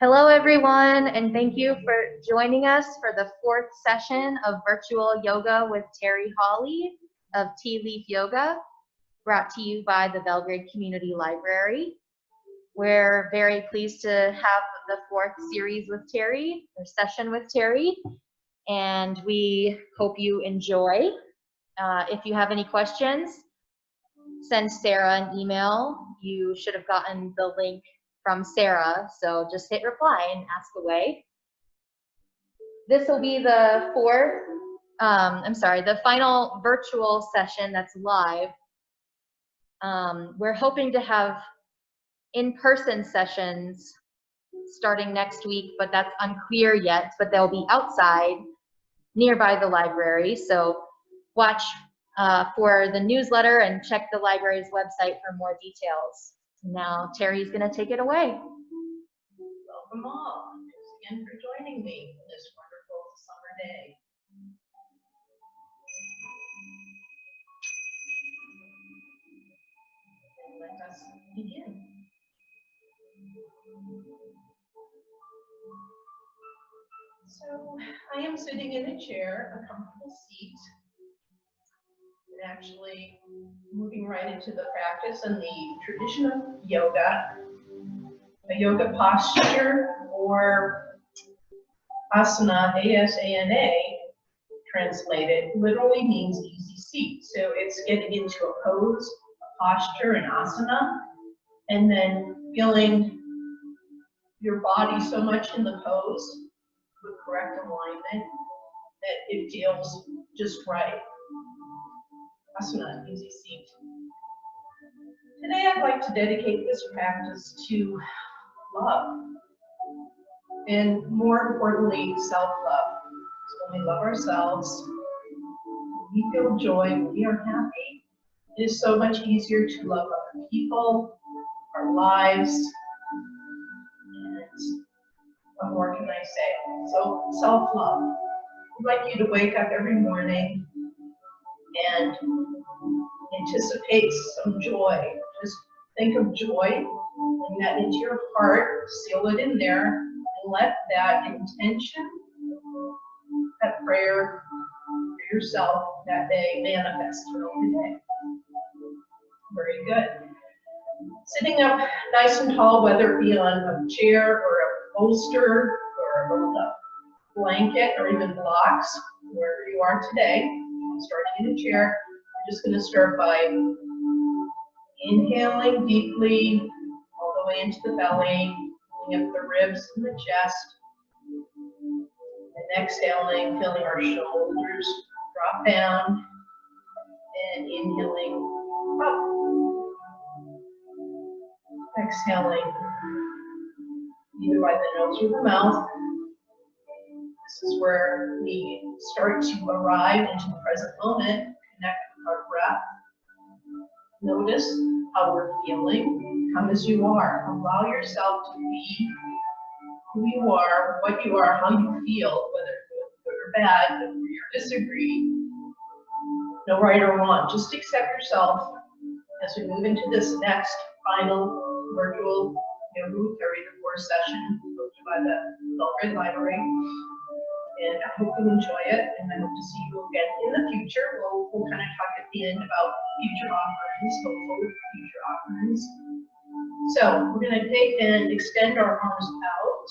Hello, everyone, and thank you for joining us for the fourth session of Virtual Yoga with Terry Hawley of Tea Leaf Yoga, brought to you by the Belgrade Community Library. We're very pleased to have the fourth series with Terry, or session with Terry, and we hope you enjoy. If you have any questions, send Sarah an email. You should have gotten the link from Sarah, so just hit reply and ask away. This will be the the final virtual session that's live. We're hoping to have in-person sessions starting next week, but that's unclear yet, but they'll be outside nearby the library, so watch for the newsletter and check the library's website for more details. Now Terry's going to take it away. Welcome all. Thanks again for joining me for this wonderful summer day. And let us begin. So I am sitting in a chair, a comfortable seat, and actually moving right into the practice and the tradition of yoga. A yoga posture, or asana, A-S-A-N-A, translated, literally means easy seat. So it's getting into a pose, a posture, an asana, and then feeling your body so much in the pose with correct alignment that it feels just right. Asana, easy seat. Today I'd like to dedicate this practice to love, and more importantly, self-love. So when we love ourselves, when we feel joy, when we are happy, it is so much easier to love other people, our lives, and what more can I say? So self-love. I'd like you to wake up every morning and anticipate some joy. Just think of joy, bring that into your heart, seal it in there, and let that intention, that prayer for yourself that day manifest throughout the day. Very good. Sitting up nice and tall, whether it be on a chair or a bolster or a rolled up blanket or even blocks, wherever you are today. I'm starting in a chair. I'm just going to start by inhaling deeply all the way into the belly, pulling up the ribs and the chest, and exhaling, feeling our shoulders drop down, and inhaling up. Exhaling either by the nose or the mouth. This is where we start to arrive into the present moment, connect with our breath. Notice how we're feeling. Come as you are. Allow yourself to be who you are, what you are, how you feel, whether good or bad, agree or disagree. No right or wrong. Just accept yourself as we move into this next final virtual yoga with Terry, the fourth session hosted by the Belgrade Library. And I hope you enjoy it, and I hope to see you again in the future. We'll kind of talk at the end about future offerings, hopeful future offerings. So we're going to take and extend our arms out.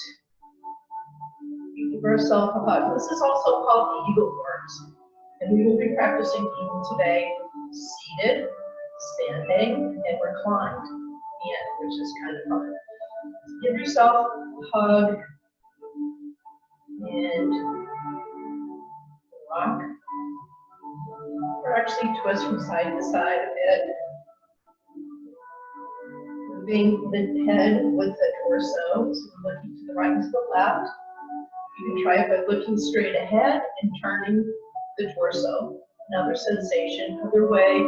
We give ourselves a hug. This is also called the eagle pose, and we will be practicing eagle today, seated, standing, and reclined. Which is kind of fun. Give yourself a hug and rock, or actually twist from side to side a bit. Moving the head with the torso, so we're looking to the right and to the left. You can try it by looking straight ahead and turning the torso. Another sensation, other way.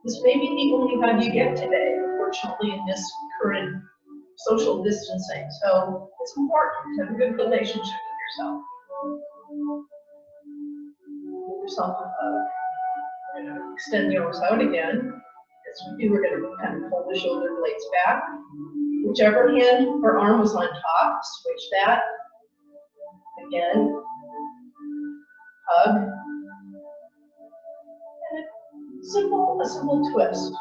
This may be the only hug you get today, unfortunately, in this current social distancing. So it's important to have a good relationship with yourself. Give yourself a hug. We're going to extend the arms out again. As we do, we're going to kind of pull the shoulder blades back. Whichever hand or arm was on top, switch that. Again, hug. And a simple twist.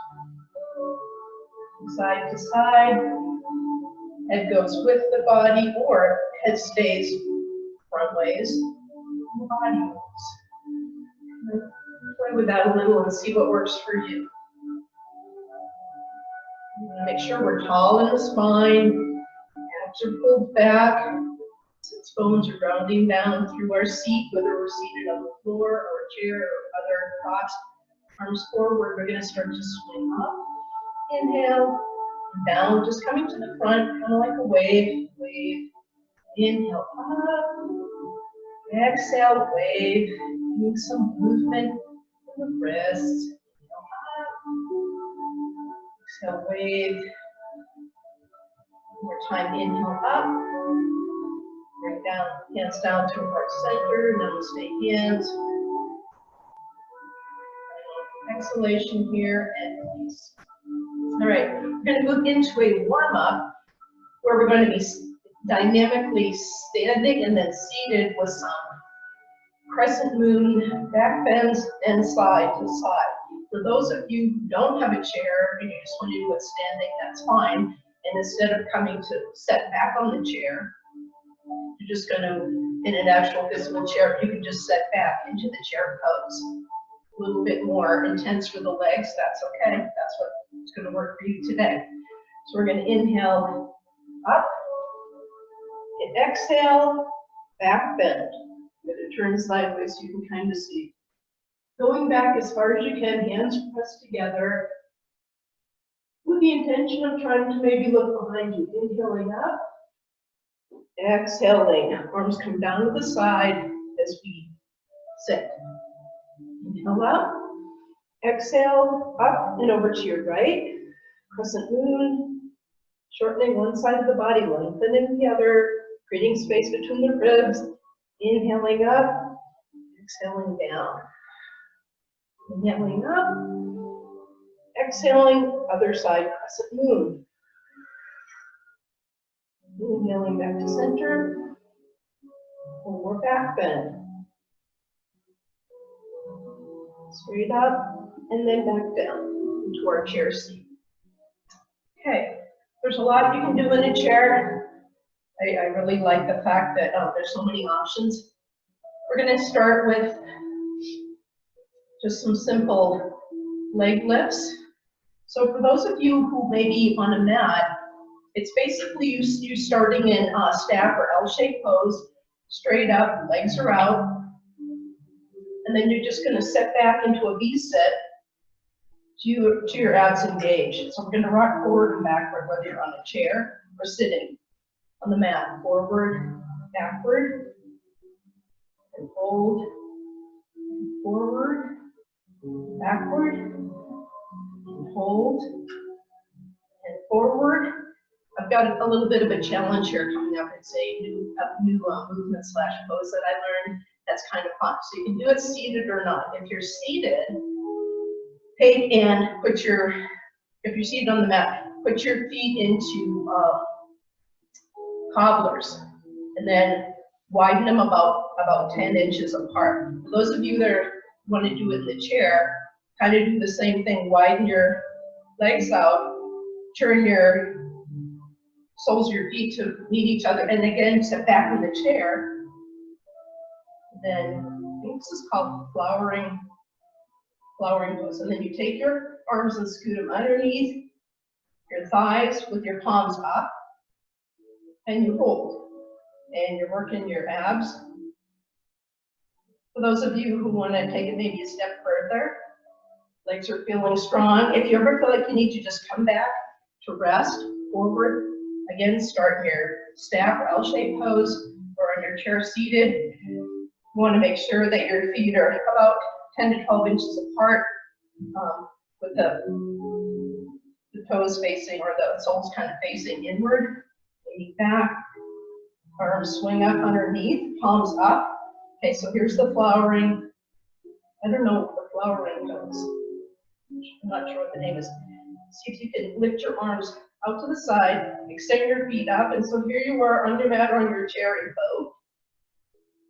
Side to side. Head goes with the body, or head stays front ways. And the body moves. Play with that a little and see what works for you. Make sure we're tall in the spine. Abs are pulled back. Sits bones are grounding down through our seat, whether we're seated on the floor or a chair or other props. Arms forward. We're going to start to swing up. Inhale. Down, just coming to the front, kind of like a wave. Wave. Inhale up. Exhale, wave. Doing some movement in the wrists. Exhale, wave. One more time, inhale up. Bring down, hands down to heart center, namaste hands. Exhalation here and release. All right, we're going to move into a warm-up where we're going to be dynamically standing and then seated with some crescent moon, back bends, and side to side. For those of you who don't have a chair and you just want to do it standing, that's fine. And instead of coming to set back on the chair, you're just going to, in an actual physical chair, you can just set back into the chair pose. A little bit more intense for the legs, that's okay. That's what's going to work for you today. So we're going to inhale up, and exhale, back bend. I'm going to turn sideways so you can kind of see. Going back as far as you can, hands pressed together, with the intention of trying to maybe look behind you. Inhaling up, exhaling. Arms come down to the side as we sit. Inhale up, exhale, up and over to your right. Crescent moon, shortening one side of the body, lengthening the other, creating space between the ribs. Inhaling up, exhaling down. Inhaling up, exhaling, other side, crescent moon. Inhaling back to center. One more back bend. Straight up, and then back down into our chair seat. Okay, there's a lot you can do in a chair. I really like the fact that there's so many options. We're going to start with just some simple leg lifts. So for those of you who may be on a mat, it's basically you starting in staff or L-shaped pose, straight up, legs are out. And then you're just going to set back into a V-sit to your abs engaged. So we're going to rock forward and backward, whether you're on a chair or sitting on the mat. Forward, backward, and hold. Forward, backward, and hold, and forward. I've got a little bit of a challenge here coming up. It's a new movement slash pose that I learned. That's kind of fun. So you can do it seated or not. If you're seated, take and put your, if you're seated on the mat, put your feet into cobblers, and then widen them about 10 inches apart. For those of you that want to do it in the chair, kind of do the same thing. Widen your legs out, turn your soles of your feet to meet each other, and again, sit back in the chair. Then, I think this is called flowering pose. And then you take your arms and scoot them underneath your thighs with your palms up, and you hold. And you're working your abs. For those of you who want to take it maybe a step further, legs are feeling strong. If you ever feel like you need to just come back to rest, forward, again, start your staff or L-shaped pose, or on your chair seated. You want to make sure that your feet are about 10 to 12 inches apart, with the toes facing, or the soles kind of facing inward. Leaning back, arms swing up underneath, palms up. Okay, so here's the flowering. I don't know what the flowering goes. I'm not sure what the name is. See if you can lift your arms out to the side, extend your feet up, and so here you are on your mat or on your chair in boat.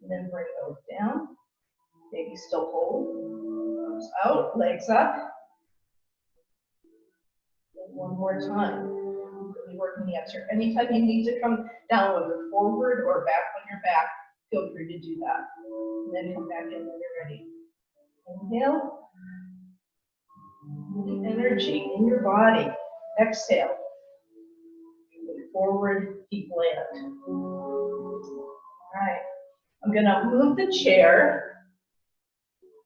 And then bring those down. Maybe still hold. Arms out, legs up. And one more time. Really working the abs here. Anytime you need to come down, whether forward or back on your back, feel free to do that. And then come back in when you're ready. Inhale. The energy in your body. Exhale. Forward, feet land. All right. I'm going to move the chair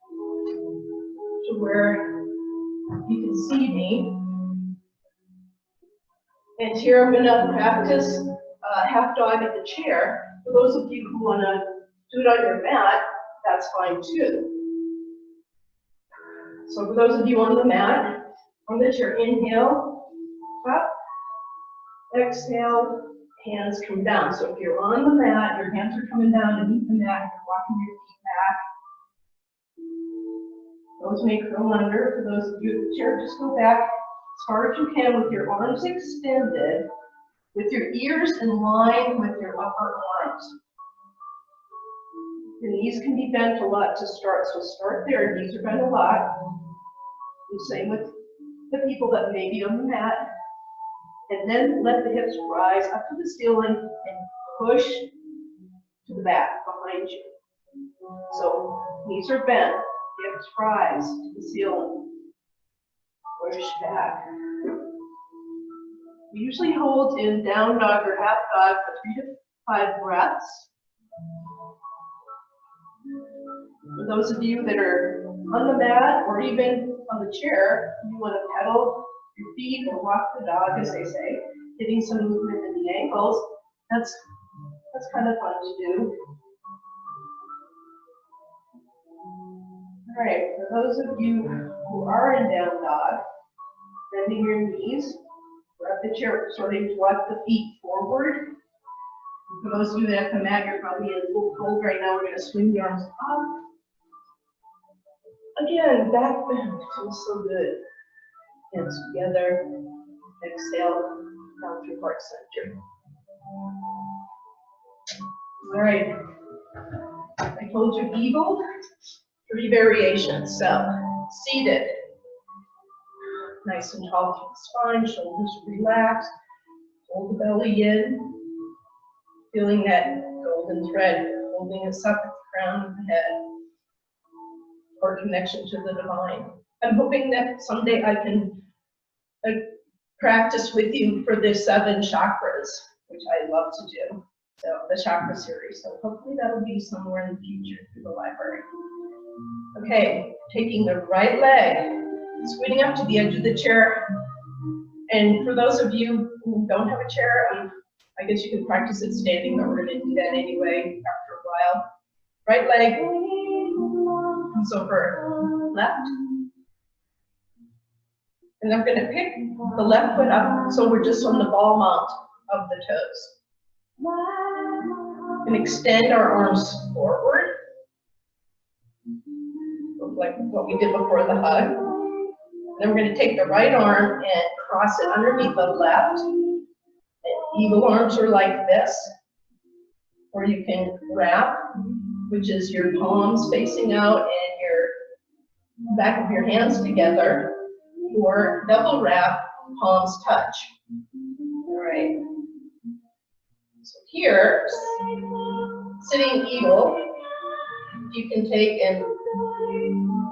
to where you can see me. And here I'm going to practice half dog at the chair. For those of you who want to do it on your mat, that's fine too. So for those of you on the mat, on the chair, inhale, up, exhale, hands come down. So if you're on the mat, your hands are coming down underneath the mat, you're walking your feet back. Those may curl under. For those of you in the chair, just go back as far as you can with your arms extended, with your ears in line with your upper arms. Your knees can be bent a lot to start, so start there. Knees are bent a lot. And same with the people that may be on the mat. And then let the hips rise up to the ceiling and push to the back behind you. So knees are bent, hips rise to the ceiling. Push back. We usually hold in down dog or half dog for 3 to 5 breaths. For those of you that are on the mat or even on the chair, you want to pedal your feet or walk the dog, as they say, getting some movement in the ankles. That's kind of fun to do. All right, for those of you who are in down dog, bending your knees, we're at the chair, starting to walk the feet forward. For those of you that have the mat, you're probably in full fold right now. We're going to swing the arms up. Again, back bend feels so good. Hands together. Exhale down through heart center. All right. I told you eagle. 3 variations. So seated. Nice and tall through the spine. Shoulders relaxed. Hold the belly in. Feeling that golden thread holding us up at the crown of the head. Or connection to the divine. I'm hoping that someday I can practice with you for the 7 chakras, which I love to do. So the chakra series. So hopefully that'll be somewhere in the future through the library. Okay, taking the right leg, scooting up to the edge of the chair. And for those of you who don't have a chair, I guess you can practice it standing, but we're going to do that anyway after a while. Right leg comes over left. And I'm going to pick the left foot up so we're just on the ball mount of the toes. And extend our arms forward, like what we did before the hug. And then we're going to take the right arm and cross it underneath the left. And eagle arms are like this. Or you can wrap, which is your palms facing out and your back of your hands together. Or double wrap, palms touch. All right. So here, sitting eagle, you can take and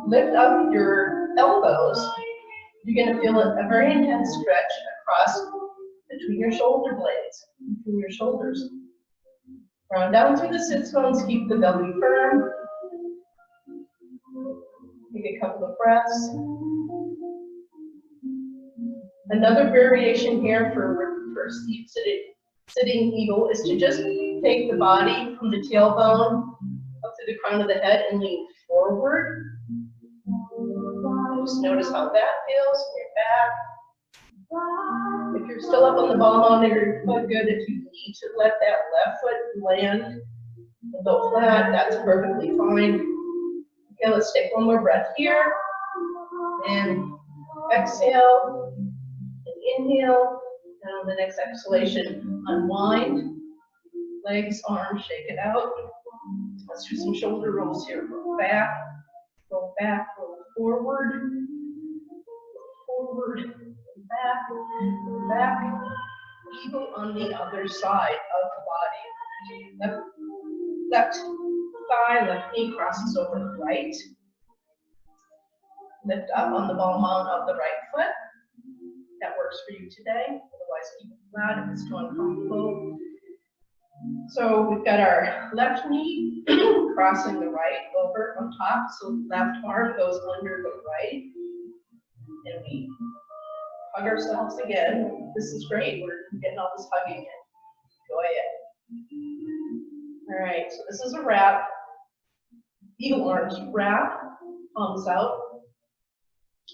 lift up your elbows. You're going to feel a very intense stretch across between your shoulder blades, between your shoulders. Round down through the sits bones, keep the belly firm. Take a couple of breaths. Another variation here for sitting eagle is to just take the body from the tailbone up to the crown of the head and lean forward. Just notice how that feels in your back. If you're still up on the ball mount, you're quite good. If you need to let that left foot land and go flat, that's perfectly fine. Okay, let's take one more breath here. And exhale, and inhale, And on the next exhalation, unwind. Legs, arms, shake it out. Let's do some shoulder rolls here. Roll back, roll forward, back. Eagle on the other side of the body. Left thigh, left knee crosses over the right. Lift up on the ball mount of the right foot. That works for you today. Otherwise, keep it flat if it's too uncomfortable. So we've got our left knee crossing the right over on top. So left arm goes under the right. And we hug ourselves again. This is great. We're getting all this hugging in. Enjoy it. All right, so this is a wrap. Eagle arms wrap, palms out.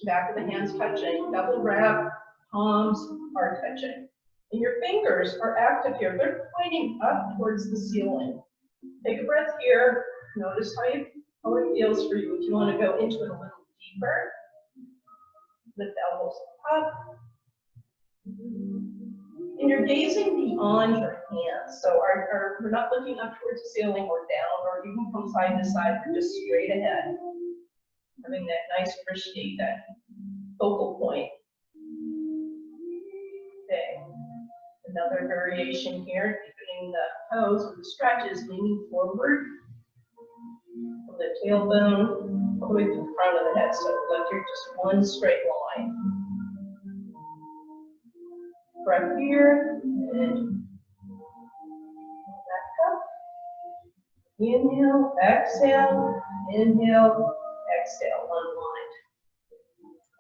Back of the hands touching. Double wrap, palms are touching. And your fingers are active here. They're pointing up towards the ceiling. Take a breath here. Notice how it feels for you. If you want to go into it a little deeper, lift the elbows up. And you're gazing beyond your hands. So we're not looking up towards the ceiling or down or even from side to side. We're just straight ahead. Having that nice frisky, that focal point. Okay. Another variation here, deepening the toes with the stretches, leaning forward from the tailbone all the way to the front of the head. So like you're just one straight line. Breath here, and back up. Inhale, exhale, inhale, exhale, unwind.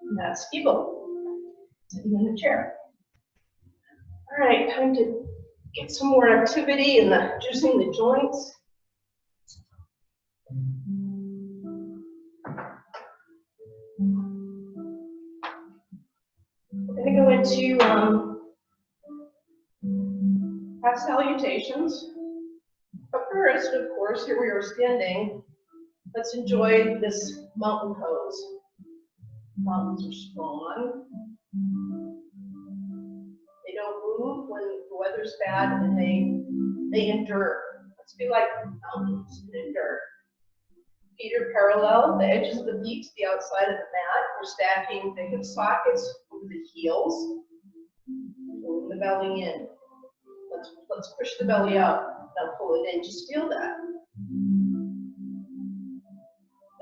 And that's eagle, sitting in the chair. All right, time to get some more activity in the juicing the joints. We're going to go into half salutations. But first, of course, here we are standing. Let's enjoy this mountain pose. Mountains are strong. They don't move when the weather's bad, and they endure. Let's be like mountains and endure. Feet are parallel, the edges of the feet to the outside of the mat. We're stacking the hip sockets over the heels. Pulling the belly in. Let's push the belly out. Now pull it in. Just feel that.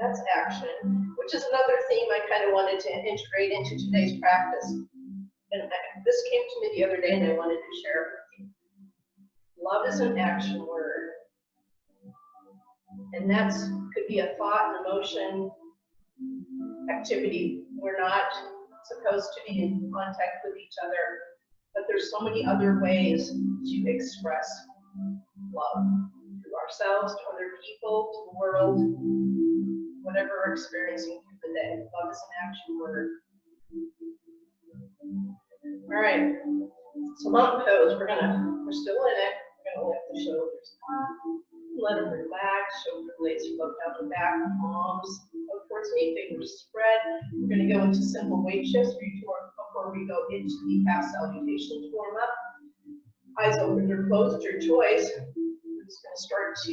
That's action, which is another theme I kind of wanted to integrate into today's practice. And this came to me the other day, and I wanted to share it with you. Love is an action word. And that could be a thought, an emotion, activity. We're not supposed to be in contact with each other, but there's so many other ways to express love to ourselves, to other people, to the world, whatever we're experiencing through the day. Love is an action word. All right, so mountain pose, we're still in it. We're gonna lift the shoulders up, let them relax, shoulder blades float down the back, palms up towards me, fingers spread. We're gonna go into simple weight shifts before we go into the half salutations warm up. Eyes open or closed, your choice. We're just gonna start to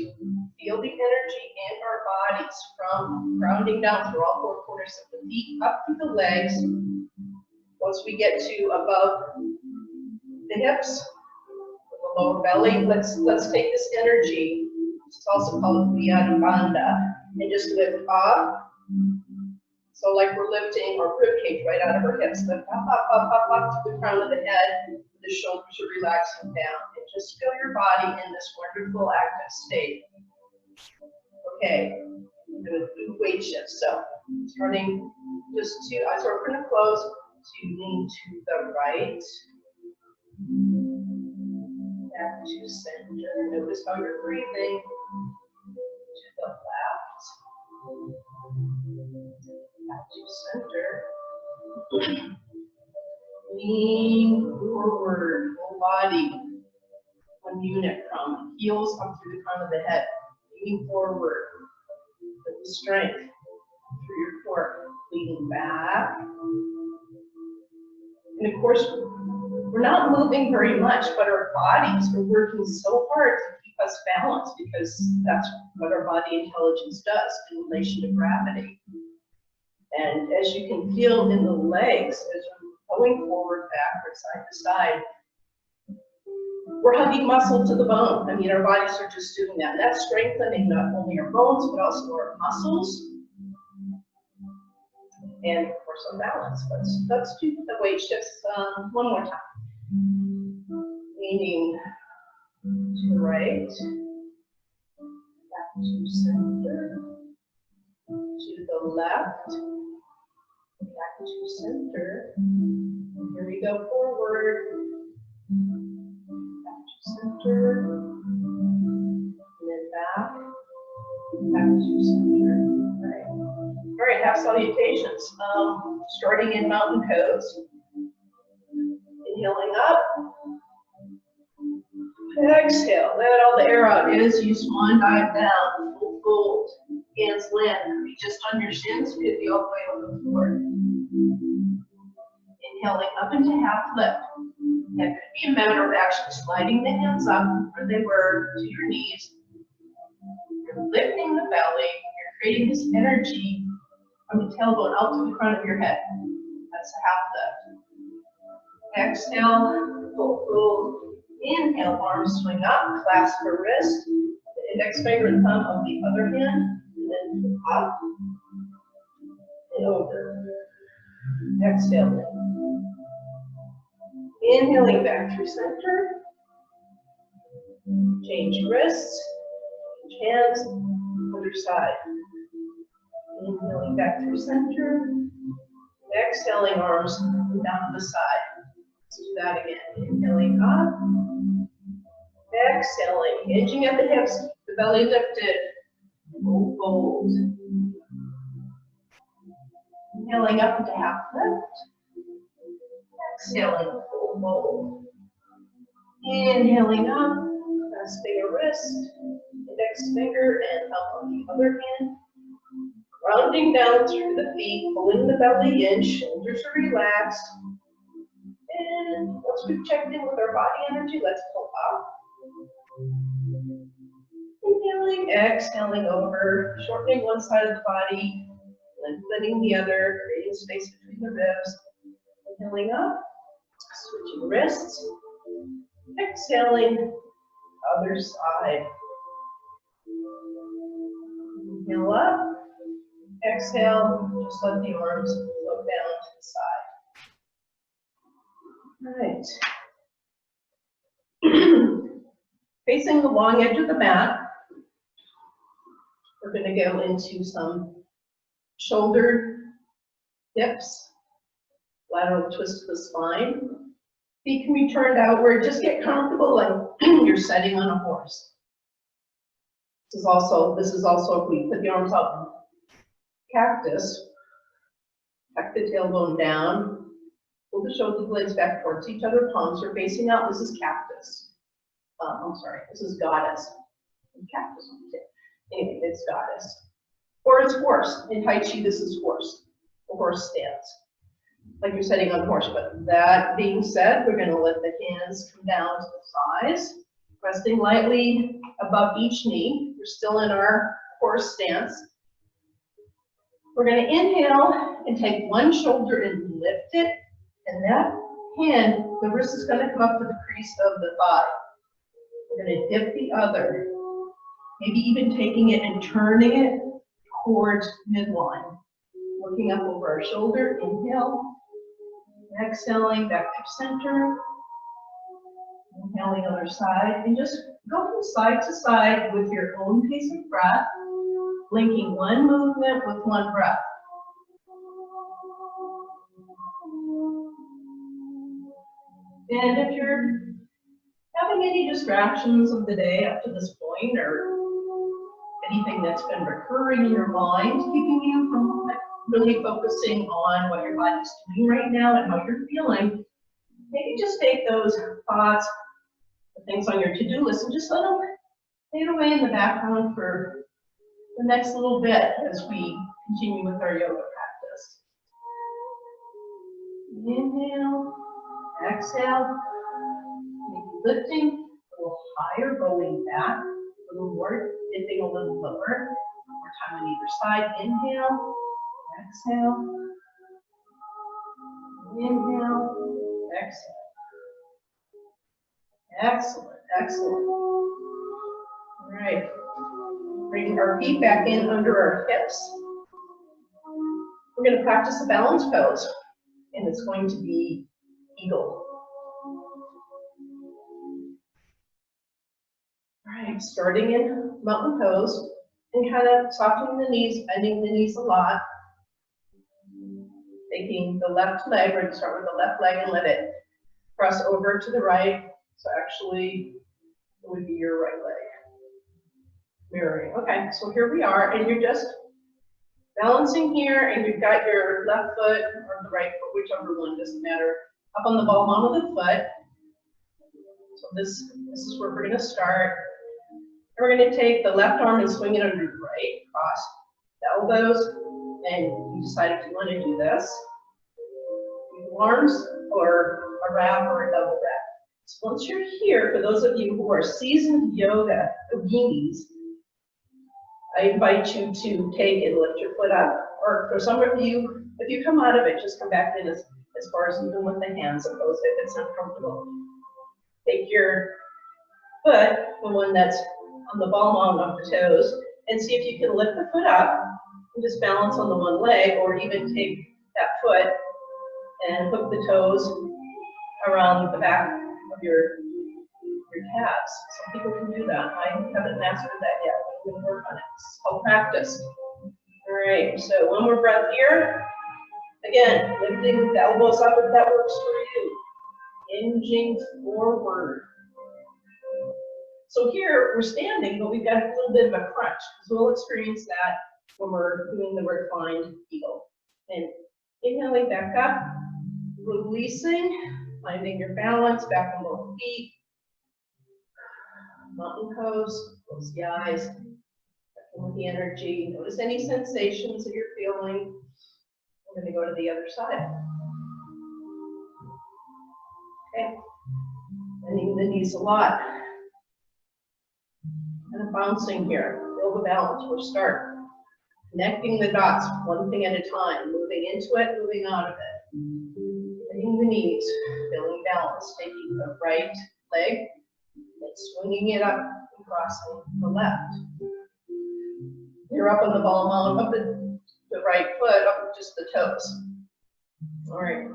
feel the energy in our bodies from grounding down through all four corners of the feet, up through the legs. Once we get to above the hips, the lower belly, let's take this energy, it's also called Uddiyana Bandha, and just lift up. So like we're lifting our rib cage right out of our hips, lift up to the crown of the head, the shoulders are relaxing down, and just feel your body in this wonderful active state. Okay, we're going to do weight shifts. So starting just to, eyes are open and closed, to lean to the right, back to center. Notice how you're breathing. To the left, back to center. Lean forward, whole body. One unit from heels up through the crown of the head. Leaning forward with the strength through your core. Leaning back. And of course, We're not moving very much, but our bodies are working so hard to keep us balanced because that's what our body intelligence does in relation to gravity. And as you can feel in the legs, as we're going forward, backward, side to side, we're hugging muscle to the bone. I mean, our bodies are just doing that. And that's strengthening not only our bones, but also our muscles. And of course, our balance. Let's do the weight shifts one more time. Leaning to the right, back to center, to the left, back to center. Here we go forward, back to center, and then back to center. All right, half salutations. Starting in mountain pose. Inhaling up. Exhale, let all the air out. As you swan dive down, full fold. Hands land, reach just on your shins, 50 all the way over the floor. Inhaling up into half lift. That could be a matter of actually sliding the hands up where they were to your knees. You're lifting the belly. You're creating this energy from the tailbone out to the front of your head. That's a half lift. Exhale, full fold. Inhale, arms swing up, clasp the wrist, the index finger and thumb of the other hand, and then up and over. Exhale. Inhaling back through center. Change wrists, change hands, other side. Inhaling back through center. Exhaling, arms down to the side. Let's do that again. Inhaling up. Exhaling, hinging at the hips, the belly lifted. Full fold. Inhaling up into half lift. Exhaling, full fold. Inhaling up, clasping a wrist, index finger and thumb on the other hand. Grounding down through the feet, pulling the belly in, shoulders are relaxed. And once we've checked in with our body energy, let's pull up. Inhaling, exhaling over, shortening one side of the body, lengthening the other, creating space between the ribs. Inhaling up, switching wrists. Exhaling, other side. Inhale up, exhale, just let the arms float down to the side. All right. Facing the long edge of the mat, we're going to go into some shoulder, hips, lateral twist of the spine. Feet can be turned outward. Just get comfortable like you're sitting on a horse. This is also if we put the arms up, cactus. Tuck the tailbone down. Pull the shoulder blades back towards each other. Palms are facing out. This is cactus. This is goddess. Cactus. Anyway, it's goddess. Or it's horse. In Tai Chi, this is horse. The horse stance. Like you're sitting on a horse. But that being said, we're going to let the hands come down to the thighs, resting lightly above each knee. We're still in our horse stance. We're going to inhale and take one shoulder and lift it. And that hand, the wrist is going to come up to the crease of the thigh. We're going to dip the other, maybe even taking it and turning it towards midline. Looking up over our shoulder, inhale, exhaling back to center, inhaling other side, and just go from side to side with your own pace of breath, linking one movement with one breath. And if you're having any distractions of the day up to this point, or anything that's been recurring in your mind, keeping you from really focusing on what your body's doing right now and how you're feeling, maybe just take those thoughts, the things on your to-do list, and just let them fade away in the background for the next little bit as we continue with our yoga practice. Inhale, Exhale. Maybe lifting a little higher, going back a little more, dipping a little lower. One more time on either side. Inhale. Exhale. Inhale. Exhale. Excellent. Excellent. All right. Bring our feet back in under our hips. We're going to practice a balance pose, and it's going to be eagle. All right, starting in mountain pose, and kind of softening the knees, bending the knees a lot. Taking the left leg, we're going to start with the left leg and let it press over to the right. So actually, it would be your right leg. Mirroring. Okay, so here we are, and you're just balancing here, and you've got your left foot or the right foot, whichever one, doesn't matter, up on the ball mount of the foot. So this is where we're going to start. And we're going to take the left arm and swing it under the right, cross the elbows, and you decide if you want to do this. Eagle arms, or a wrap, or a double wrap. So once you're here, for those of you who are seasoned yoga yoginis, I invite you to take and lift your foot up. Or for some of you, if you come out of it, just come back in as far as even with the hands opposed if it's uncomfortable. Take your foot, the one that's on the ball mount of the toes, and see if you can lift the foot up and just balance on the one leg, or even take that foot and hook the toes around the back of your calves. Some people can do that. I haven't mastered that yet. I'm going to work on it. It's called practice. All right, so one more breath here. Again, lifting the elbows up if that works for you. Hinging forward. So here we're standing, but we've got a little bit of a crunch. So we'll experience that when we're doing the reclined eagle. And inhaling back up, releasing, finding your balance, back on both feet. Mountain pose, close the eyes, with the energy. Notice any sensations that you're feeling. We're going to go to the other side. Okay, bending the knees a lot. Kind of bouncing here. Feel the balance. We'll start connecting the dots, one thing at a time. Moving into it, moving out of it. Bending the knees, feeling balance. Taking the right leg and swinging it up and crossing the left. You're up on the ball mount of the right foot, up just the toes. All right.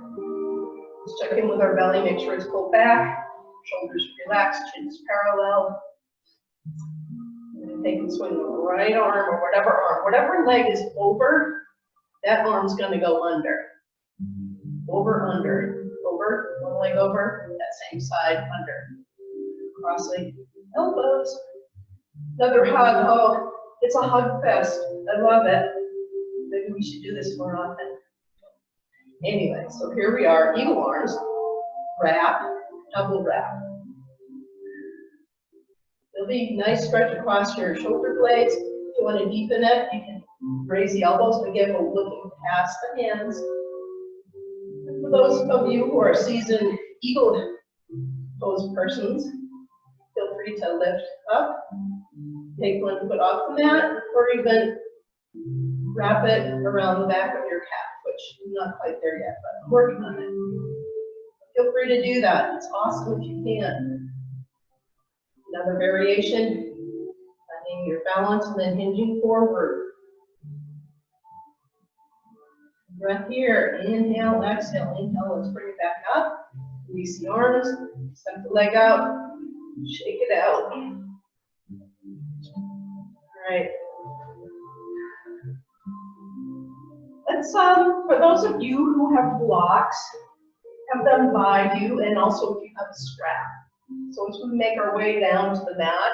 Let's check in with our belly, make sure it's pulled back, shoulders relaxed, chin's parallel. We're going to take and swing the right arm, or whatever leg is over, that arm's going to go under. Over, under, over, one leg over, that same side, under. Crossing elbows. Another hug. Oh, it's a hug fest. I love it. Maybe we should do this more often. Anyway, so here we are, eagle arms, wrap, double wrap. There'll be a nice stretch across your shoulder blades. If you want to deepen it, you can raise the elbows, but again, we're looking past the hands. And for those of you who are seasoned eagle pose persons, feel free to lift up, take one foot off the mat, or even wrap it around the back of your calf, which I'm not quite there yet, but I'm working on it. Feel free to do that. It's awesome if you can. Another variation, finding your balance and then hinging forward. Breath here, inhale, exhale, inhale, let's bring it back up. Release the arms, step the leg out, shake it out. All right. Let's, for those of you who have blocks, have them by you, and also if you have a strap. So as we make our way down to the mat,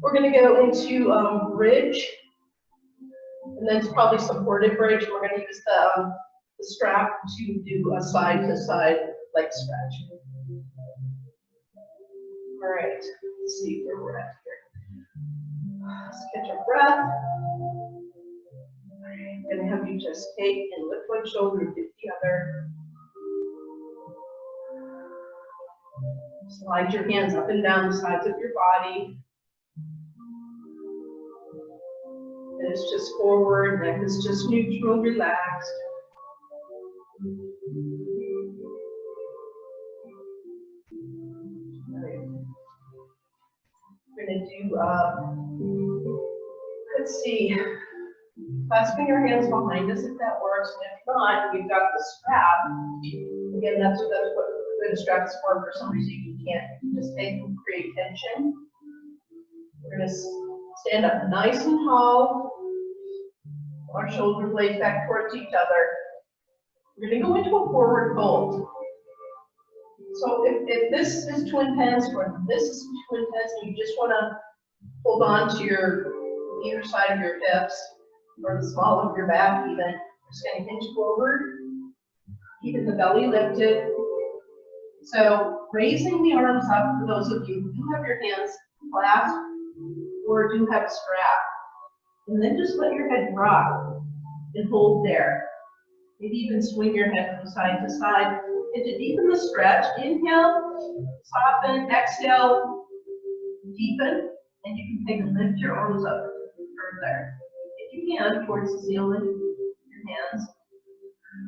we're going to go into bridge, and then it's probably supported bridge. We're going to use the strap to do a side-to-side leg stretch. All right, let's see where we're at here. Let's catch our breath. I'm going to have you just take and lift one shoulder, dip the other. Slide your hands up and down the sides of your body. And it's just forward, neck is just neutral, relaxed. Right. We're going to do, let's see, clasping your hands behind us if that works. And if not, we've got the strap. Again, that's what the strap is for some reason you can't just take and create tension. We're going to stand up nice and tall. Our shoulder blades back towards each other. We're going to go into a forward fold. So if this is twin pens or this is twin pens and you just want to hold on to either side of your hips or the small of your back even, just going to hinge forward, keeping the belly lifted. So raising the arms up for those of you who do have your hands clasped or do have a strap. And then just let your head drop and hold there. Maybe even swing your head from side to side. And to deepen the stretch, inhale, soften, exhale, deepen, and you can take and lift your arms up further. If you can, towards the ceiling, your hands.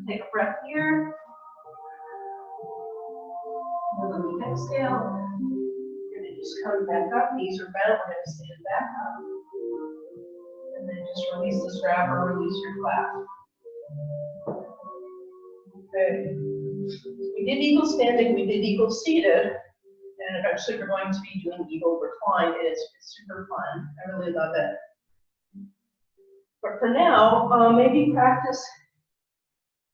Take a breath here. And then we exhale. You're going to just come back up, knees are bent, we're going to stand back up. And then just release the strap or release your clasp. Okay. We did eagle standing, we did eagle seated, and eventually we're going to be doing eagle recline. It's super fun. I really love it. But for now, maybe practice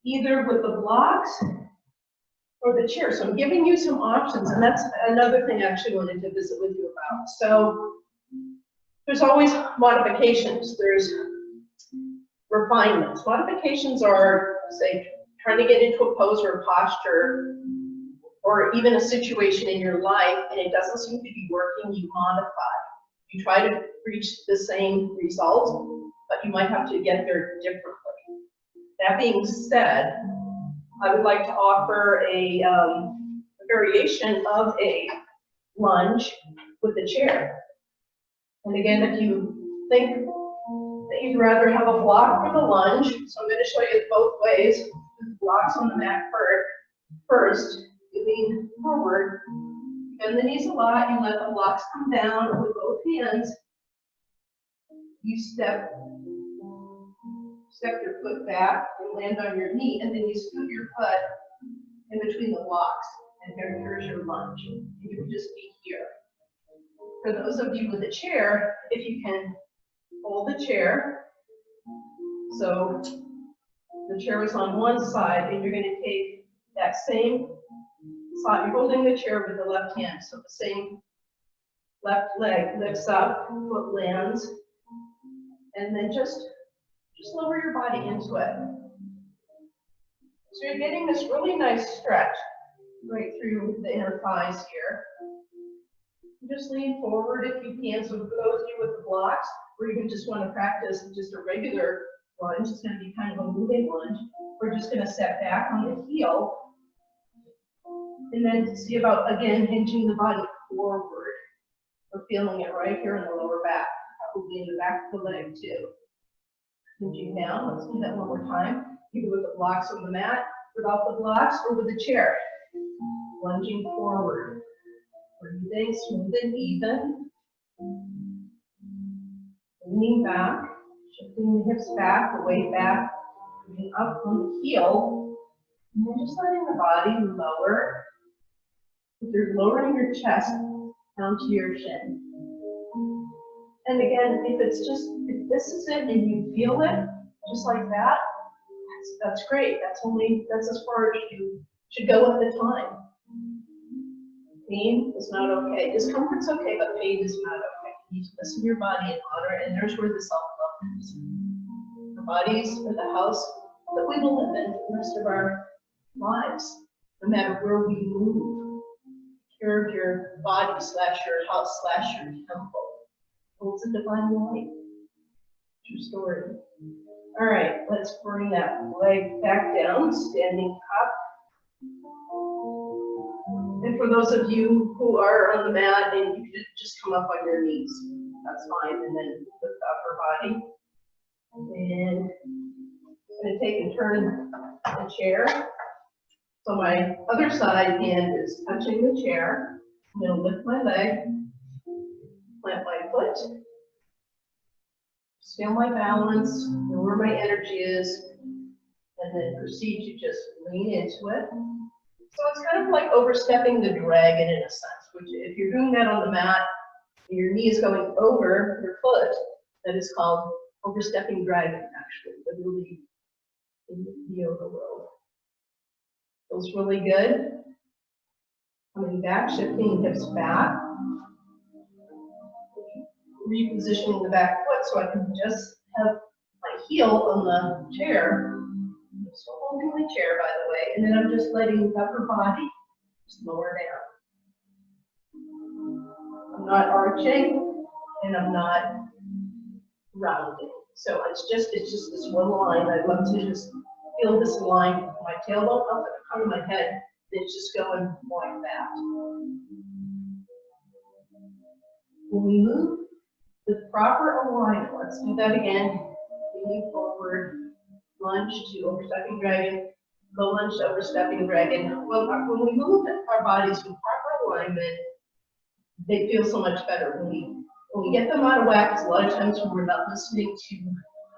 either with the blocks or the chair. So I'm giving you some options, and that's another thing I actually wanted to visit with you about. So there's always modifications. There's refinements. Modifications are, say, trying to get into a pose or a posture, or even a situation in your life, and it doesn't seem to be working, you modify. You try to reach the same result, but you might have to get there differently. That being said, I would like to offer a variation of a lunge with a chair. And again, if you think that you'd rather have a block for the lunge, so I'm going to show you both ways. Blocks on the mat first. You lean forward, bend the knees a lot, you let the blocks come down with both hands. You step your foot back and land on your knee, and then you scoot your foot in between the blocks. And here's your lunge. You can just be here. For those of you with a chair, if you can hold the chair, so the chair is on one side, and you're going to take that same side. You're holding the chair with the left hand, so the same left leg lifts up, foot lands, and then just lower your body into it. So you're getting this really nice stretch right through the inner thighs here. Just lean forward if you can. So for those of you with the blocks, or even just want to practice just a regular lunge, it's going to be kind of a moving lunge. We're just going to step back on the heel, and then see about, again, hinging the body forward. We're feeling it right here in the lower back, probably in the back of the leg too. Hinging down, let's do that one more time. Either with the blocks on the mat, without the blocks, or with the chair. Lunging forward. Breathing, smooth and even. Leaning back, shifting the hips back, the weight back, coming up on the heel, and then just letting the body lower. You're lowering your chest down to your shin. And again, if this is it and you feel it, just like that, that's great. That's as far as you should go at the time. Pain is not okay. Discomfort's okay, but pain is not okay. You need to listen to your body and honor it, and there's where the self-love is. Our bodies are the house that we will live in for the rest of our lives, no matter where we move. Take care of your body / your house / your temple. Holds a divine light. True story. All right, let's bring that leg back down, standing up. And for those of you who are on the mat, and you could just come up on your knees, that's fine, and then lift the upper body. And I'm going to take and turn the chair. So my other side hand is touching the chair. I'm going to lift my leg, plant my foot, just feel my balance, know where my energy is, and then proceed to just lean into it. So it's kind of like overstepping the dragon in a sense, which if you're doing that on the mat, and your knee is going over your foot, that is called overstepping dragon, actually, literally in the yoga world. Feels really good. Coming back, shifting hips back. Repositioning the back foot so I can just have my heel on the chair. I'm still holding the chair, by the way, and then I'm just letting the upper body just lower down. I'm not arching, and I'm not rounding. So it's just this one line. I'd love to just feel this line with my tailbone up at the front of my head. It's just going like that. When we move the proper alignment, let's do that again. Leaning forward, lunge to overstepping dragon, go lunge to overstepping dragon. Well, when we move our bodies in proper alignment, they feel so much better. When we get them out of whack, because a lot of times when we're not listening to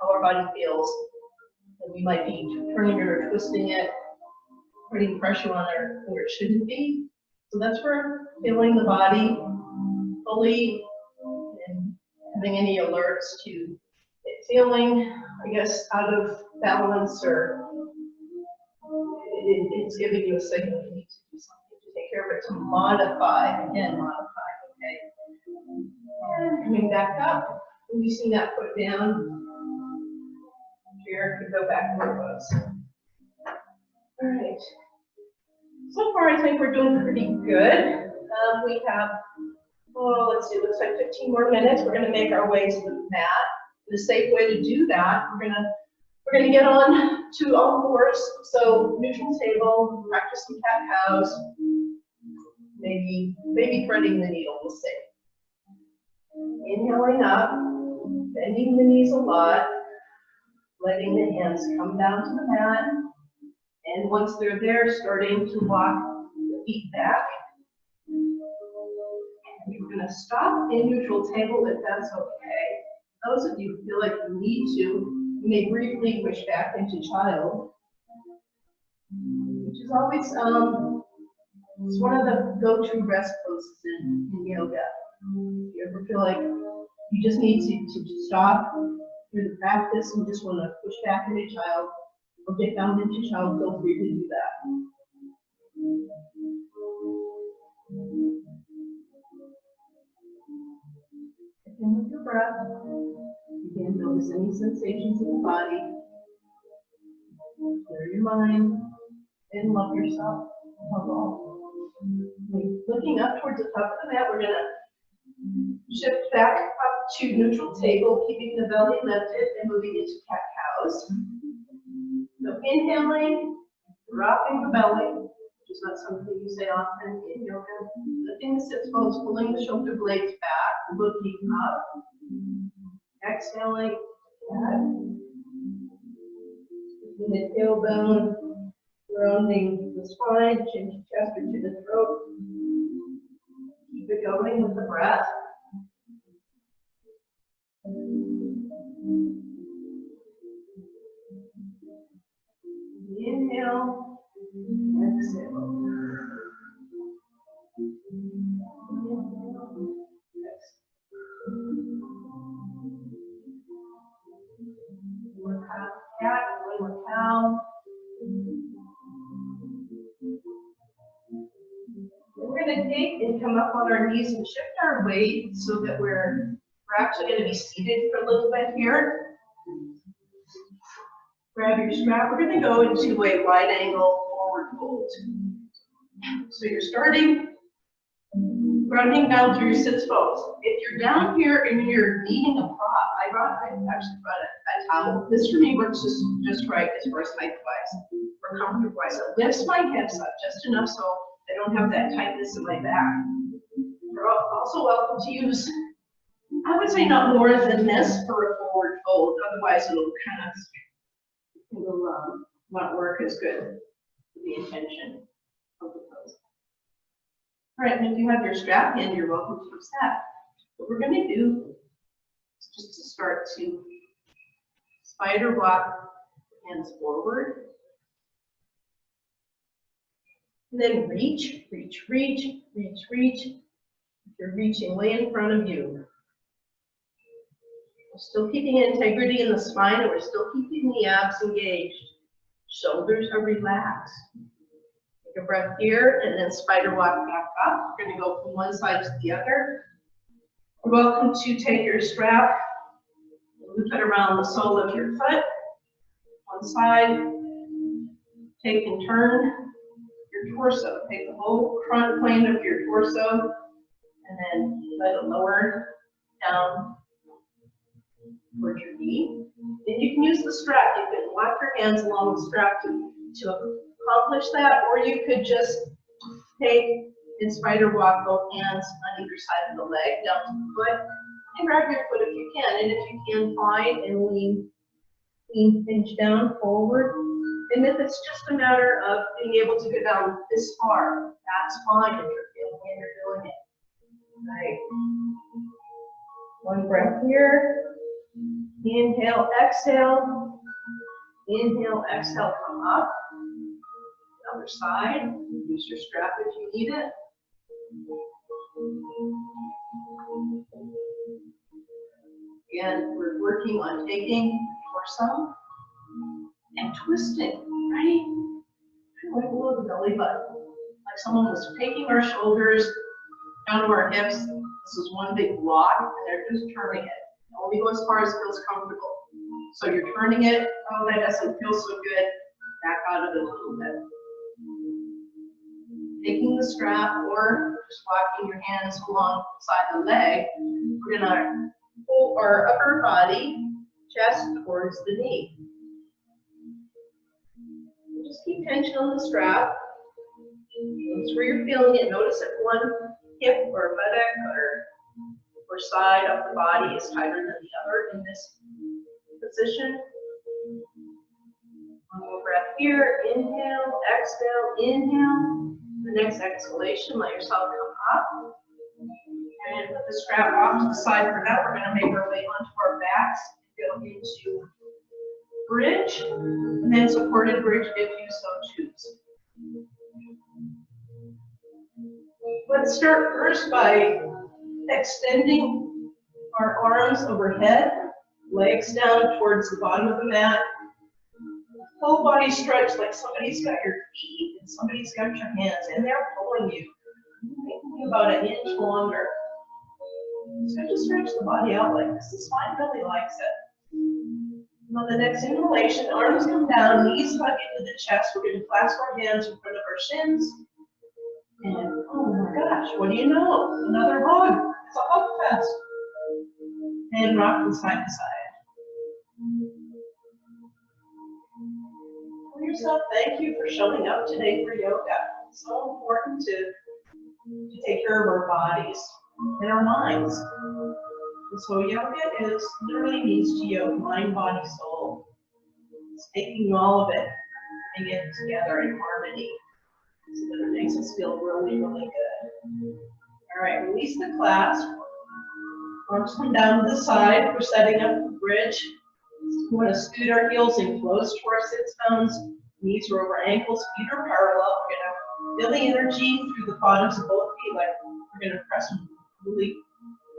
how our body feels, and we might be turning it or twisting it, putting pressure on it where it shouldn't be. So that's where feeling the body fully and having any alerts to it feeling, I guess, out of balance, or it's giving you a signal you need to do something to take care of it, to modify, again, modify, okay? And coming back up, releasing that foot down. Chair can go back where it was. All right. So far, I think we're doing pretty good. We have, let's see, it looks like 15 more minutes. We're going to make our way to the mat. The safe way to do that, we're going to get on to all fours. So neutral table, practice some cat cows, maybe threading the needle. We'll see. Inhaling up, bending the knees a lot, letting the hands come down to the mat. And once they're there, starting to walk the feet back. And we're going to stop in neutral table if that's okay. Those of you who feel like you need to, you may briefly push back into child, which is always it's one of the go-to rest poses in yoga. If you ever feel like you just need to stop through the practice and just want to push back into child, or get down into child, feel free to do that. Begin with your breath. Begin, notice any sensations in the body. Clear your mind and love yourself above all. Looking up towards the top of the mat, we're going to shift back up to neutral table, keeping the belly lifted and moving into cat cows. So inhaling, dropping the belly, which is not something you say often in yoga. Lifting the sits bones, pulling the shoulder blades back, looking up. Exhaling, cat. Keeping the tailbone, rounding the spine, chin to chest or to the throat. Keep it going with the breath. Inhale, exhale. One more cat, one more cow. We're going to take and come up on our knees and shift our weight so that we're actually going to be seated for a little bit here. Grab your strap. We're going to go into a wide angle forward fold. So you're starting grounding down through your sits bones. If you're down here and you're needing a prop, I actually brought a towel. This for me works just right as far as height wise or comfort wise. It lifts my hips up just enough so I don't have that tightness in my back. You're also welcome to use, I would say not more than this for a forward fold, otherwise it'll kind of, not work as good with the intention of the pose. All right, and if you have your strap in, you're welcome to use that. What we're going to do is just to start to spider walk, hands forward. And then reach, reach, reach, reach, reach. If you're reaching way in front of you. We're still keeping integrity in the spine, and we're still keeping the abs engaged. Shoulders are relaxed. Take a breath here, and then spider walk back up. We're going to go from one side to the other. You're welcome to take your strap, loop it around the sole of your foot. One side, take and turn your torso. Take the whole front plane of your torso, and then let it lower down towards your knee. And you can use the strap. You can walk your hands along the strap to accomplish that, or you could just take and spider walk both hands on either side of the leg down to the foot, and grab your foot if you can. And if you can, find and lean hinge down forward. And if it's just a matter of being able to go down this far, that's fine if you're feeling when you're doing it. Right. One breath here. Inhale, exhale. Inhale, exhale, come up. Other side. Use your strap if you need it. Again, we're working on taking torso and twisting, right? Kind of like below the belly button. Like someone was taking our shoulders down to our hips. This is one big block, and they're just turning it. Only go as far as feels comfortable. So you're turning it. Oh, that doesn't feel so good. Back out of it a little bit. Taking the strap or just walking your hands alongside the leg, we're going to pull our upper body, chest towards the knee. Just keep tension on the strap. Notice where you're feeling it. Notice if one hip or buttock or side of the body is tighter than the other in this position. One more breath here. Inhale, exhale, inhale. The next exhalation, let yourself come up. And put the strap off to the side for now. We're going to make our way onto our backs. Go into bridge, and then supported bridge if you so choose. Let's start first by extending our arms overhead, legs down towards the bottom of the mat. Full body stretch like somebody's got your feet and somebody's got your hands, and they're pulling you, making you about an inch longer. So just stretch the body out like this. The spine really likes it. And on the next inhalation, arms come down, knees hug into the chest. We're going to clasp our hands in front of our shins. And oh my gosh, what do you know? Another hug. It's a hug fest. And rock from side to side. Tell yourself thank you for showing up today for yoga. It's so important to take care of our bodies and our minds. And so yoga literally means to yoga, mind, body, soul. It's taking all of it, putting it together in harmony so that it makes us feel really, really good. All right, release the clasp. Arms come down to the side. We're setting up the bridge. We want to scoot our heels in close to our sits bones. Knees are over ankles, feet are parallel. We're going to feel the energy through the bottoms of both feet, like we're going to press really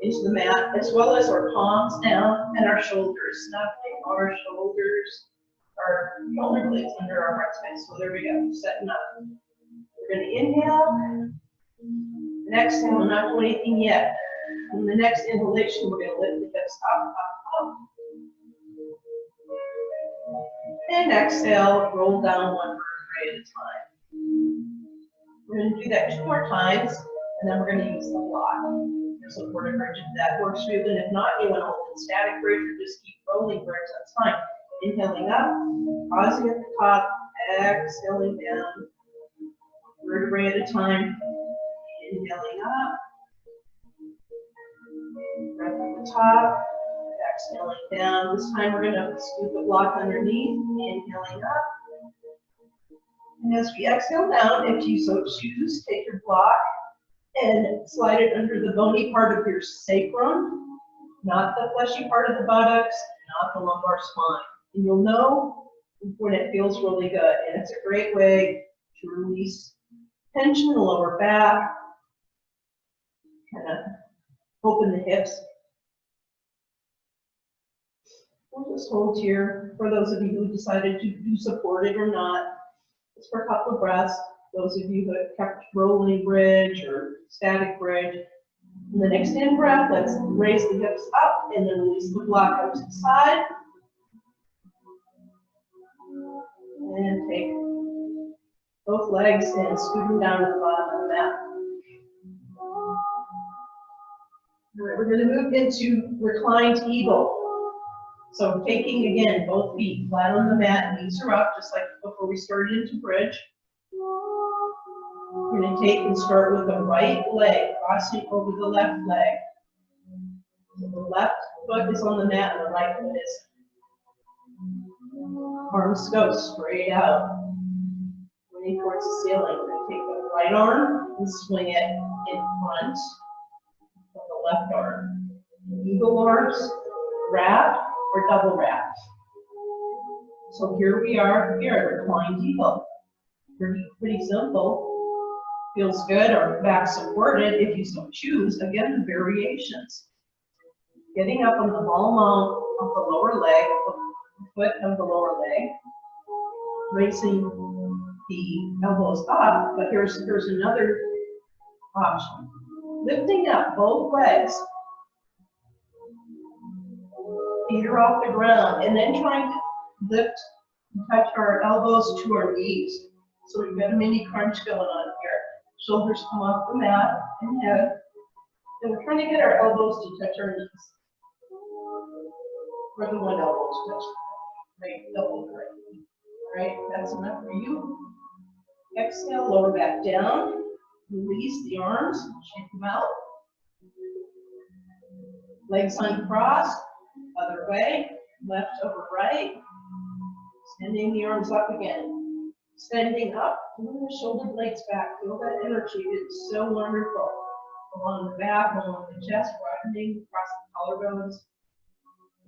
into the mat, as well as our palms down and our shoulders. Snuggling our shoulders, our shoulder blades under our heart space. So there we go, setting up. We're going to inhale and exhale, and not do anything yet. On the next inhalation, we're going to lift the hips up, up, up. And exhale, roll down one vertebrae at a time. We're going to do that 2 more times, and then we're going to use the block. There's a supported bridge if that works for you, and if not, you want to hold in static bridge or just keep rolling bridge, that's fine. Inhaling up, pausing at the top, exhaling down, vertebrae at a time. Inhaling up, breath at the top, exhaling down. This time we're going to scoop the block underneath, inhaling up. And as we exhale down, if you so choose, take your block and slide it under the bony part of your sacrum, not the fleshy part of the buttocks, not the lumbar spine. And you'll know when it feels really good. And it's a great way to release tension in the lower back, kind of open the hips. We'll just hold here for those of you who decided to do supported or not. Just for a couple of breaths. Those of you who have kept rolling bridge or static bridge. And the next in breath, let's raise the hips up and then release the block out to the side. And take both legs and scoot them down to the bottom of the mat. All right, we're going to move into reclined eagle. So taking, again, both feet flat on the mat, knees are up, just like before we started into bridge. We're going to take and start with the right leg, crossing over the left leg. So the left foot is on the mat and the right foot is. Arms go straight out, pointing towards the ceiling. We're going to take the right arm and swing it in front of the left arm. Eagle arms, wrap, or double wrap. So here we are, here, reclined eagle. Pretty simple. Feels good, or back supported if you so choose. Again, the variations. Getting up on the ball mount of the lower leg, the foot of the lower leg. Raising the elbows up, but here's another option. Lifting up both legs. Feet are off the ground, and then trying to lift and touch our elbows to our knees. So we've got a mini crunch going on here. Shoulders come off the mat and head. And we're trying to get our elbows to touch our knees. Or the one elbow to touch. Right, double right. All right, that's enough for you. Exhale, lower back down. Release the arms, shake them out. Legs uncrossed. Other way, left over right. Extending the arms up again. Extending up, move the shoulder blades back. Feel that energy, it's so wonderful. Along the back, along the chest, widening across the collarbones.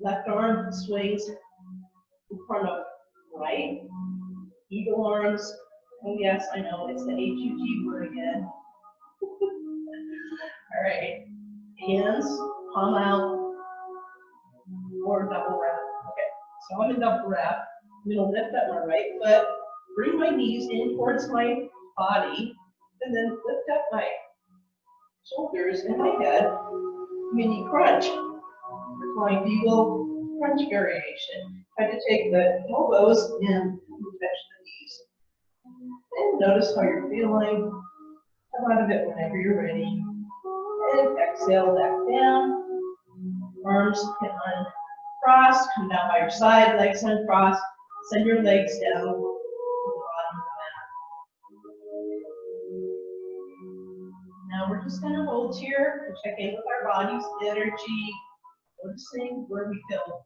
Left arm swings in front of right. Eagle arms. Oh yes, I know, it's the H-U-G word again. All right, hands, palm out. Or double wrap. Okay, so I'm in double wrap. I'm going to lift up my right foot, bring my knees in towards my body, and then lift up my shoulders and my head. Mini crunch. Reclined eagle crunch variation. Try to take the elbows and touch the knees. And notice how you're feeling. Come out of it whenever you're ready. And exhale back down. Arms can uncross, come down by your side, legs uncrossed. Send your legs down to the bottom of the mat. Now we're just going to hold here and check in with our body's energy, noticing where we feel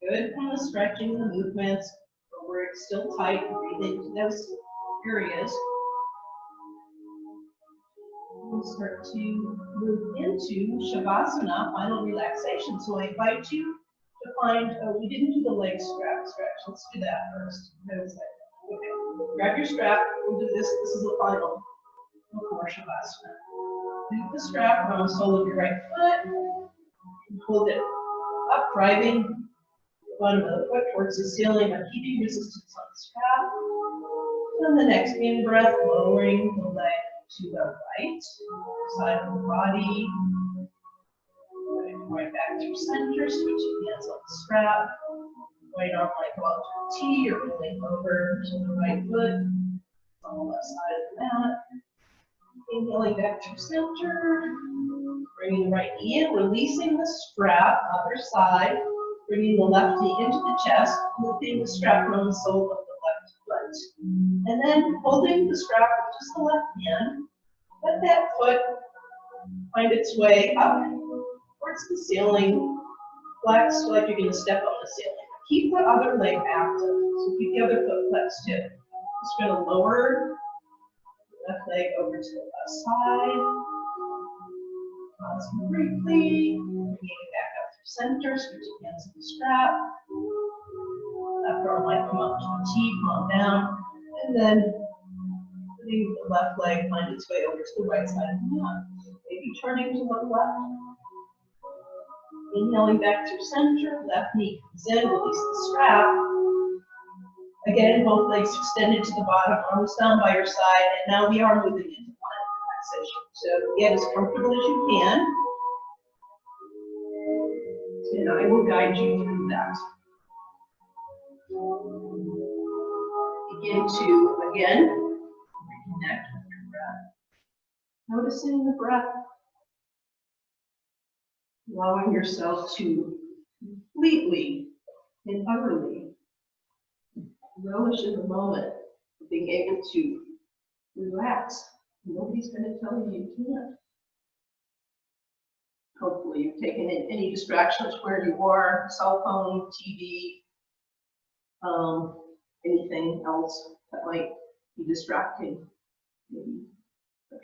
good from the stretching and the movements, or where it's still tight, breathe into those areas. We'll start to move into Shavasana, final relaxation. So I invite you to find, we didn't do the leg strap stretch. Let's do that first. Okay, grab your strap. We'll do this. This is the final before Shavasana. Loop the strap around the sole of your right foot. And hold it up, driving the bottom of the foot towards the ceiling, but keeping resistance on the strap. And the next in breath, lowering the leg to the right side of the body. Right back to center, switching hands on the strap. Right arm might go out to a T or rolling over to the right foot on the left side of the mat. Inhaling back to center. Bringing the right knee in, releasing the strap, other side. Bringing the left knee into the chest, lifting the strap around the sole of the left foot. And then holding the strap with just the left hand, let that foot find its way up towards the ceiling, flex like you're going to step on the ceiling. Keep the other leg active, so keep the other foot flexed too. Just going to lower the left leg over to the left side. Pause briefly, bringing it back up through center, switch your hands to the strap. Left arm might come up to the T, palm down, and then letting the left leg find its way over to the right side of the mat. Maybe turning to the left. Inhaling back through center, left knee comes in, release the strap. Again, both legs extended to the bottom, arms down by your side, and now we are moving into relaxation. So get as comfortable as you can, and I will guide you through that. Begin to, again, reconnect with your breath. Noticing the breath. Allowing yourself to completely and utterly relish in the moment of being able to relax. Nobody's going to tell you you can't. Hopefully you've taken in any distractions where you are, cell phone, TV, anything else that might be distracting. Maybe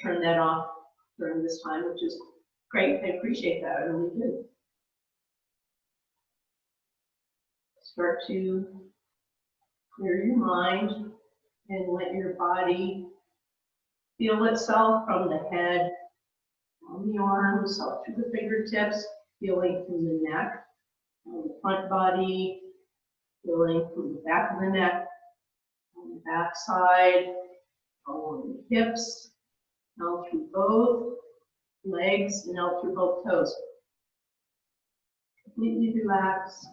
turn that off during this time, which is great. I appreciate that. I really do. Start to clear your mind and let your body feel itself from the head, on the arms, up through the fingertips, feeling from the neck, on the front body, feeling from the back of the neck, on the back side, along the hips, now through both legs and out through both toes. Completely relax.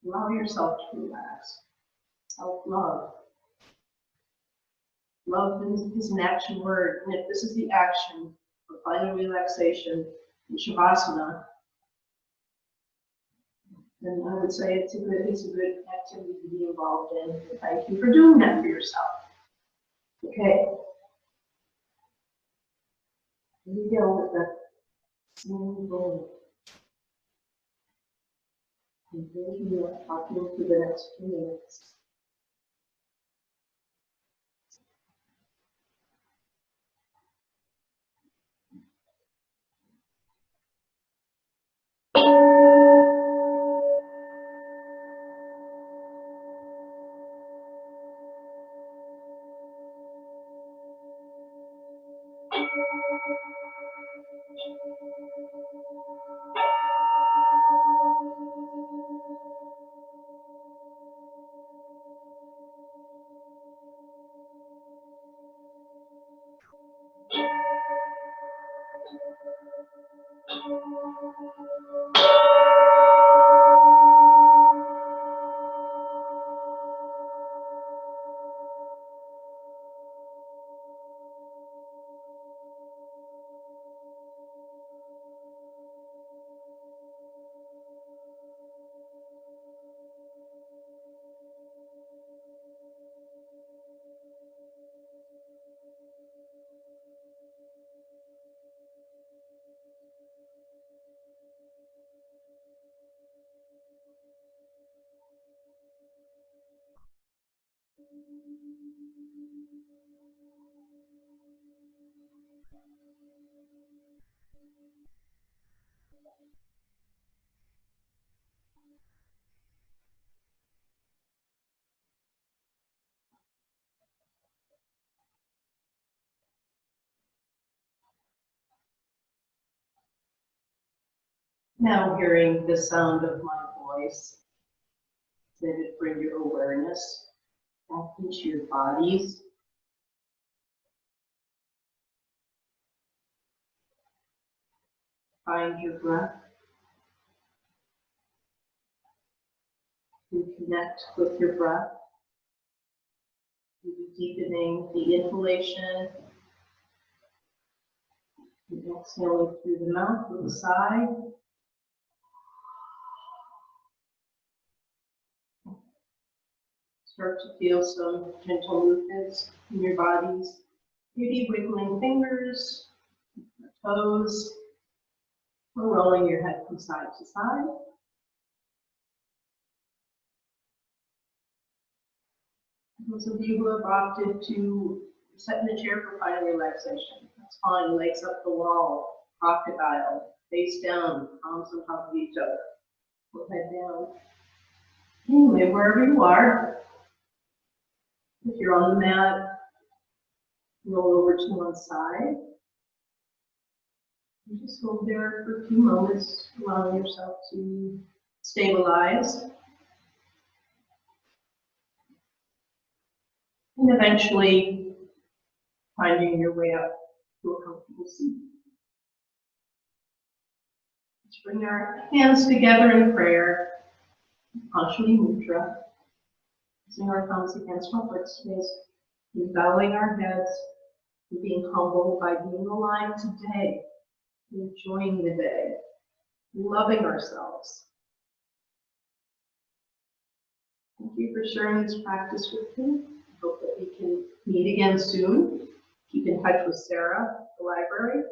Allow yourself to relax. Self-love. Love is an action word, and if this is the action of finding relaxation in Shavasana, then I would say it's a good activity to be involved in. And thank you for doing that for yourself. Okay. Here we go with the smooth roll. And then we are talking for the next 2 minutes. Now hearing the sound of my voice, let it bring your awareness back into your bodies. Find your breath. Reconnect with your breath. Deepening the inhalation and exhaling through the mouth with a sigh. Start to feel some gentle movements in your bodies. Maybe wiggling fingers, toes, or rolling your head from side to side. Those of you who have opted to sit in the chair for final relaxation, that's fine. Legs up the wall, crocodile, face down, palms on top of each other. Put head down. Anyway, wherever you are, if you're on the mat, roll over to one side. And just hold there for a few moments, allowing yourself to stabilize. And eventually finding your way up to a comfortable seat. Let's bring our hands together in prayer, Hawley Mudra, using our thumbs against our foot space, and bowing our heads, and being humble by being alive today, enjoying the day, loving ourselves. Thank you for sharing this practice with me. I hope that we can meet again soon. Keep in touch with Sarah at the library.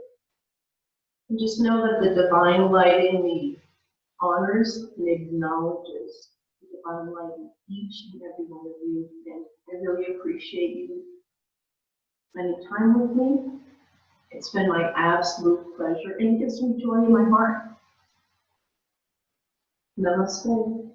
And just know that the divine light in me honors and acknowledges the divine light in each and every one of you. And I really appreciate you spending time with me. It's been my absolute pleasure, and it gives me joy in my heart. Namaste.